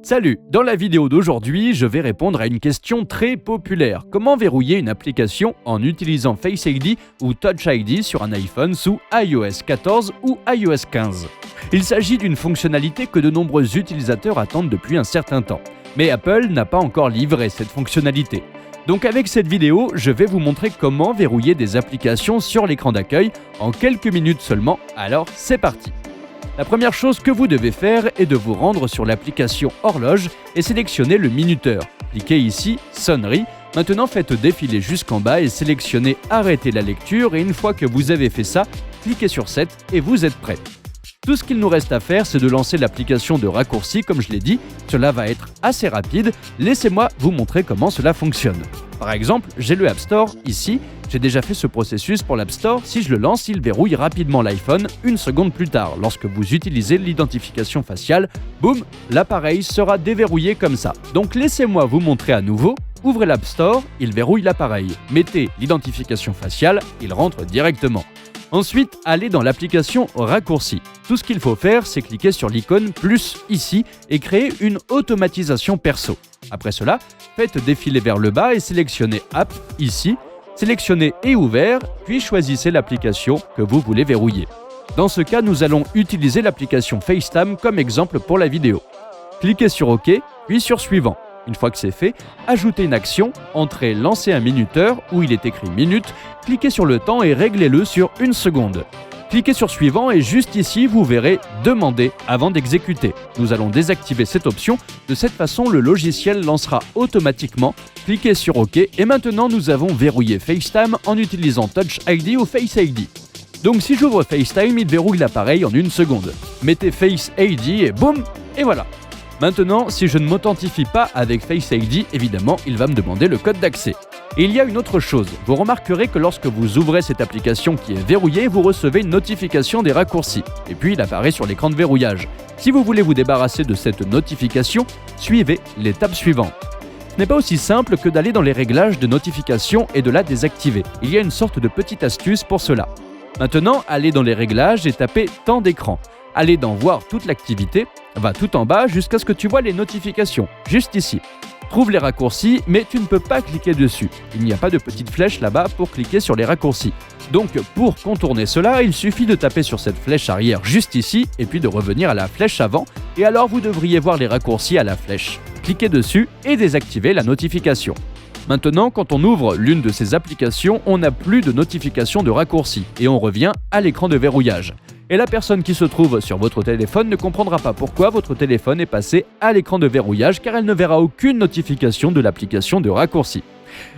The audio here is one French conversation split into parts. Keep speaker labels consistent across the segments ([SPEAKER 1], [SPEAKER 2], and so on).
[SPEAKER 1] Salut, dans la vidéo d'aujourd'hui, je vais répondre à une question très populaire. Comment verrouiller une application en utilisant Face ID ou Touch ID sur un iPhone sous iOS 14 ou iOS 15 ? Il s'agit d'une fonctionnalité que de nombreux utilisateurs attendent depuis un certain temps. Mais Apple n'a pas encore livré cette fonctionnalité. Donc avec cette vidéo, je vais vous montrer comment verrouiller des applications sur l'écran d'accueil en quelques minutes seulement, alors c'est parti. La première chose que vous devez faire est de vous rendre sur l'application Horloge et sélectionner le minuteur. Cliquez ici « Sonnerie ». Maintenant, faites défiler jusqu'en bas et sélectionnez « Arrêter la lecture » et une fois que vous avez fait ça, cliquez sur « Set » et vous êtes prêt. Tout ce qu'il nous reste à faire, c'est de lancer l'application de raccourci, comme je l'ai dit. Cela va être assez rapide. Laissez-moi vous montrer comment cela fonctionne. Par exemple, j'ai le App Store ici. J'ai déjà fait ce processus pour l'App Store. Si je le lance, il verrouille rapidement l'iPhone une seconde plus tard. Lorsque vous utilisez l'identification faciale, boum, l'appareil sera déverrouillé comme ça. Donc laissez-moi vous montrer à nouveau. Ouvrez l'App Store, il verrouille l'appareil. Mettez l'identification faciale, il rentre directement. Ensuite, allez dans l'application Raccourci. Tout ce qu'il faut faire, c'est cliquer sur l'icône plus ici et créer une automatisation perso. Après cela, faites défiler vers le bas et sélectionnez App ici. Sélectionnez et ouvert, puis choisissez l'application que vous voulez verrouiller. Dans ce cas, nous allons utiliser l'application FaceTime comme exemple pour la vidéo. Cliquez sur OK, puis sur Suivant. Une fois que c'est fait, ajoutez une action, entrez lancer un minuteur où il est écrit minute, cliquez sur le temps et réglez-le sur 1 seconde. Cliquez sur Suivant et juste ici, vous verrez Demander avant d'exécuter. Nous allons désactiver cette option. De cette façon, le logiciel lancera automatiquement. Cliquez sur OK et maintenant, nous avons verrouillé FaceTime en utilisant Touch ID ou Face ID. Donc si j'ouvre FaceTime, il verrouille l'appareil en 1 seconde. Mettez Face ID et boum, et voilà. Maintenant, si je ne m'authentifie pas avec Face ID, évidemment, il va me demander le code d'accès. Et il y a une autre chose, vous remarquerez que lorsque vous ouvrez cette application qui est verrouillée, vous recevez une notification des raccourcis, et puis il apparaît sur l'écran de verrouillage. Si vous voulez vous débarrasser de cette notification, suivez l'étape suivante. Ce n'est pas aussi simple que d'aller dans les réglages de notification et de la désactiver. Il y a une sorte de petite astuce pour cela. Maintenant, allez dans les réglages et tapez « Temps d'écran ». Allez dans « Voir toute l'activité », va tout en bas jusqu'à ce que tu vois les notifications, juste ici. Trouve les raccourcis, mais tu ne peux pas cliquer dessus. Il n'y a pas de petite flèche là-bas pour cliquer sur les raccourcis. Donc pour contourner cela, il suffit de taper sur cette flèche arrière juste ici et puis de revenir à la flèche avant et alors vous devriez voir les raccourcis à la flèche. Cliquez dessus et désactivez la notification. Maintenant, quand on ouvre l'une de ces applications, on n'a plus de notification de raccourci et on revient à l'écran de verrouillage. Et la personne qui se trouve sur votre téléphone ne comprendra pas pourquoi votre téléphone est passé à l'écran de verrouillage car elle ne verra aucune notification de l'application de raccourci.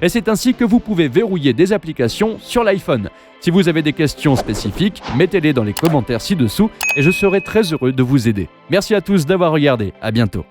[SPEAKER 1] Et c'est ainsi que vous pouvez verrouiller des applications sur l'iPhone. Si vous avez des questions spécifiques, mettez-les dans les commentaires ci-dessous et je serai très heureux de vous aider. Merci à tous d'avoir regardé, à bientôt.